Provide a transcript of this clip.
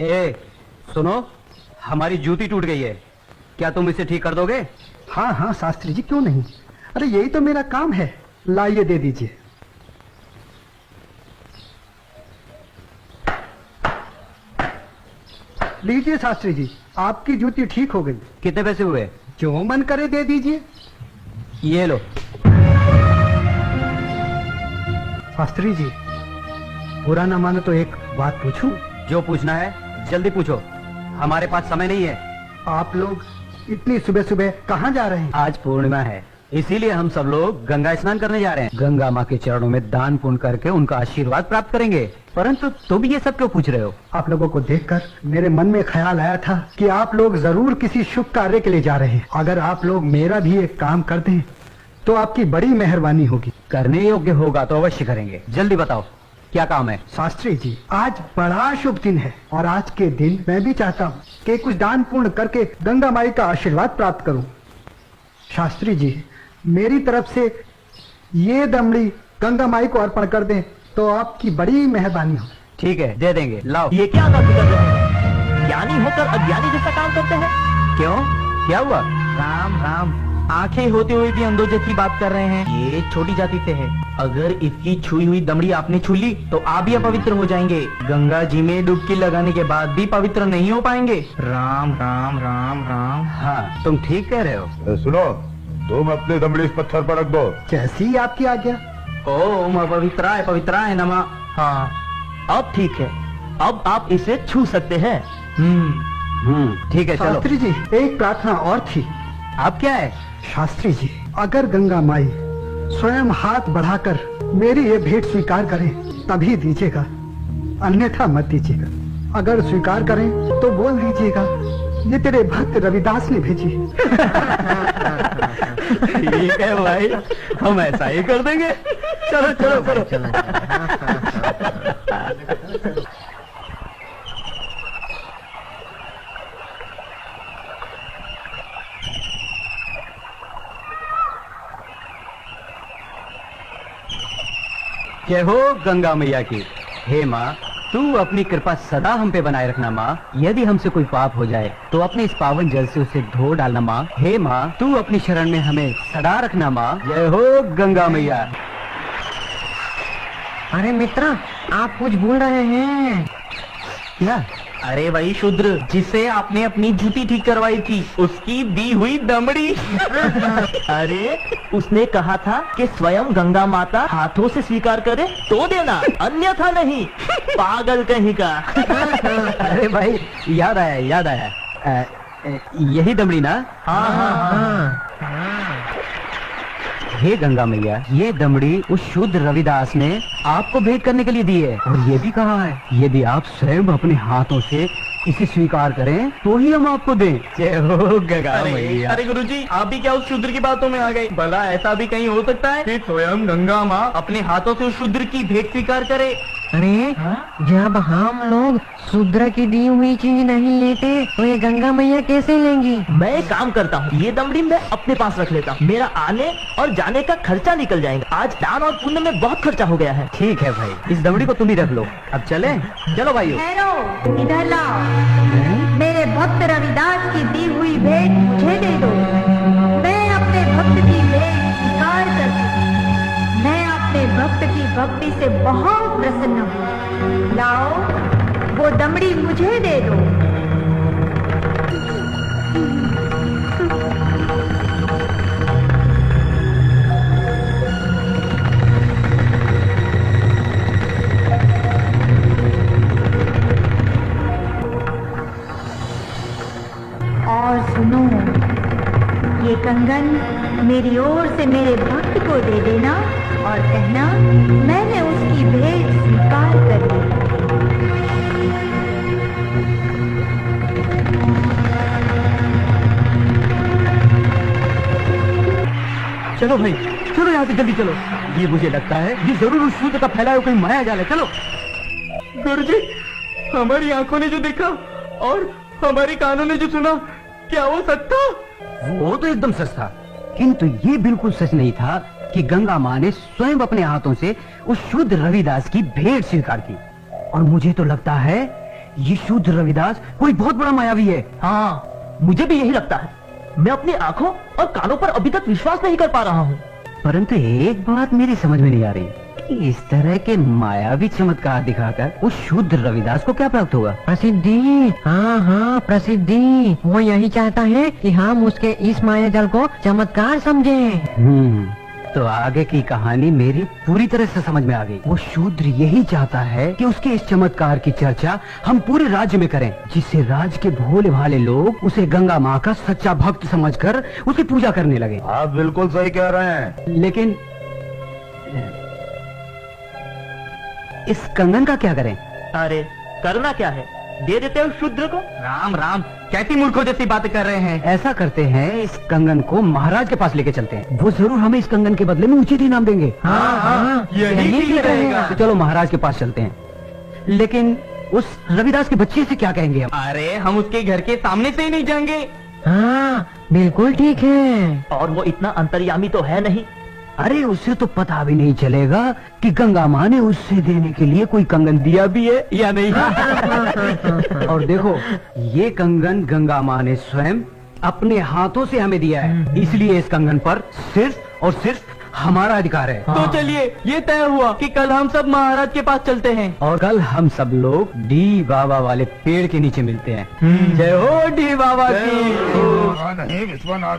ए, सुनो, हमारी जूती टूट गई है, क्या तुम इसे ठीक कर दोगे? हाँ हाँ शास्त्री जी, क्यों नहीं। अरे यही तो मेरा काम है। लाइए दे दीजिए। लीजिए शास्त्री जी, आपकी जूती ठीक हो गई। कितने पैसे हुए? जो मन करे दे दीजिए। ये लो। शास्त्री जी, बुरा न मानो तो एक बात पूछूं? जो पूछना है जल्दी पूछो, हमारे पास समय नहीं है। आप लोग इतनी सुबह सुबह कहाँ जा रहे हैं? आज पूर्णिमा है, इसीलिए हम सब लोग गंगा स्नान करने जा रहे हैं। गंगा माँ के चरणों में दान पुण्य करके उनका आशीर्वाद प्राप्त करेंगे। परंतु तुम ये सब क्यों पूछ रहे हो? आप लोगों को देखकर मेरे मन में ख्याल आया था कि आप लोग जरूर किसी शुभ कार्य के लिए जा रहे हैं। अगर आप लोग मेरा भी एक काम कर दें तो आपकी बड़ी मेहरबानी होगी। करने योग्य होगा तो अवश्य करेंगे। जल्दी बताओ क्या काम है? शास्त्री जी, आज बड़ा शुभ दिन है और आज के दिन मैं भी चाहता हूँ कि कुछ दान पुण्य करके गंगा माई का आशीर्वाद प्राप्त करूँ। शास्त्री जी, मेरी तरफ से ये दमड़ी गंगा माई को अर्पण कर दें तो आपकी बड़ी मेहरबानी हो। ठीक है, दे देंगे। लाओ। ये क्या बात कर रहे हैं? ज्ञानी होकर अज्ञानी जैसा काम करते हैं। क्यों, क्या हुआ? राम राम, आंखें होते हुए भी अंधों जैसी बात कर रहे हैं। ये छोटी जाति से है। अगर इसकी छुई हुई दमड़ी आपने छू ली तो आप भी अपवित्र हो जाएंगे। गंगा जी में डुबकी लगाने के बाद भी पवित्र नहीं हो पाएंगे। राम राम राम राम। हाँ, तुम ठीक कह रहे हो। सुनो, तुम अपनी दमड़ी इस पत्थर पर रख दो। जैसी आपकी आज्ञा। ओम पवित्राय नमः। हाँ, अब ठीक है, अब आप इसे छू सकते हैं। ठीक है, चलो। शास्त्री जी, एक प्रार्थना और थी। आप क्या है? शास्त्री जी, अगर गंगा माई स्वयं हाथ बढ़ाकर मेरी ये भेंट स्वीकार करें तभी दीजिएगा, अन्यथा मत दीजिएगा। अगर स्वीकार करें तो बोल दीजिएगा ये तेरे भक्त रविदास ने भेजी। ठीक है भाई, हम ऐसा ही कर देंगे। चलो चलो चलो। जय हो गंगा मैया की। हे माँ, तू अपनी कृपा सदा हम पे बनाए रखना माँ। यदि हमसे कोई पाप हो जाए तो अपने इस पावन जल से उसे धो डालना माँ। हे माँ, तू अपनी शरण में हमें सदा रखना माँ। जय हो गंगा मैया। अरे मित्र, आप कुछ भूल रहे हैं। क्या? अरे वही शूद्र जिसे आपने अपनी जूती ठीक करवाई थी, उसकी दी हुई दमड़ी। अरे उसने कहा था कि स्वयं गंगा माता हाथों से स्वीकार करे तो देना, अन्यथा नहीं। पागल कहीं का। अरे भाई, याद आया। यही दमड़ी ना? हाँ। हे गंगा मैया, ये दमड़ी उस शुद्ध रविदास ने आपको भेंट करने के लिए दी है और ये भी कहा है यदि आप स्वयं अपने हाथों से इसे स्वीकार करें तो ही हम आपको दें। जय हो गंगा मैया। अरे गुरुजी, आप भी क्या उस शूद्र की बातों में आ गए? भला ऐसा भी कहीं हो सकता है कि स्वयं गंगा माँ अपने हाथों से उस शूद्र की भेंट स्वीकार करे? अरे जब हम लोग शूद्र की दी हुई चीज नहीं लेते तो ये गंगा मैया कैसे लेंगी? मैं एक काम करता हूँ, ये दमड़ी मैं अपने पास रख लेता हूँ। मेरा आने और जाने का खर्चा निकल जाएगा। आज दान और पुण्य में बहुत खर्चा हो गया है। ठीक है भाई, इस दमड़ी को तुम ही रख लो। अब चले? चलो भाइयों। ठहरो, इधर लाओ। मेरे भक्त रविदास की दी हुई भेंट मुझे दे दो। मैं अपने भक्त की भेंट स्वीकार करती हूँ। मैं अपने भक्त की भक्ति से बहुत प्रसन्न हूँ। लाओ, वो दमड़ी मुझे दे दो। और सुनो, ये कंगन मेरी ओर से मेरे भक्त को दे देना और कहना मैंने उसकी भेंट स्वीकार कर ली। चलो भाई, चलो यहाँ से जल्दी चलो। ये मुझे लगता है ये जरूर उस शूद्र का फैलाया हुआ कोई माया जाल है। चलो। गुरुजी, हमारी आंखों ने जो देखा और हमारी कानों ने जो सुना, क्या वो सच था? वो तो एकदम सच था, किंतु ये बिल्कुल सच नहीं था कि गंगा माँ ने स्वयं अपने हाथों से उस शुद्ध रविदास की भेंट स्वीकार की। और मुझे तो लगता है ये शूद्र रविदास कोई बहुत बड़ा मायावी है। हाँ, मुझे भी यही लगता है। मैं अपनी आंखों और कानों पर अभी तक विश्वास नहीं कर पा रहा हूँ। परंतु एक बात मेरी समझ में नहीं आ रही कि इस तरह के मायावी चमत्कार दिखाकर उस शूद्र रविदास को क्या प्राप्त होगा। प्रसिद्धि। हाँ हाँ, प्रसिद्धि। वो यही चाहता है कि हम उसके इस माया जल को चमत्कार समझें। तो आगे की कहानी मेरी पूरी तरह से समझ में आ गई। वो शूद्र यही चाहता है कि उसके इस चमत्कार की चर्चा हम पूरे राज्य में करें, जिससे राज्य के भोले भाले लोग उसे गंगा माँ का सच्चा भक्त समझकर उसकी पूजा करने लगे। आप बिल्कुल सही कह रहे हैं। लेकिन इस कंगन का क्या करें? अरे करना क्या है, दे देते हो शूद्र को। राम राम, कैसी मूर्खों जैसी बातें कर रहे हैं। ऐसा करते हैं, इस कंगन को महाराज के पास लेके चलते हैं। वो जरूर हमें इस कंगन के बदले में उचित इनाम देंगे। हाँ, यही ठीक रहेगा। तो चलो महाराज के पास चलते हैं। लेकिन उस रविदास के बच्चे से क्या कहेंगे हम? अरे हम उसके घर के सामने से ही नहीं जाएंगे। हाँ, बिल्कुल ठीक है। और वो इतना अंतर्यामी तो है नहीं। अरे उसे तो पता भी नहीं चलेगा कि गंगा माँ ने उससे देने के लिए कोई कंगन दिया भी है या नहीं। और देखो, ये कंगन गंगा माँ ने स्वयं अपने हाथों से हमें दिया है, इसलिए इस कंगन पर सिर्फ और सिर्फ हमारा अधिकार है। तो चलिए, ये तय हुआ कि कल हम सब महाराज के पास चलते हैं। और कल हम सब लोग डी बाबा वाले पेड़ के नीचे मिलते हैं। जय हो डी बाबा की। नहीं विश्वनाथ।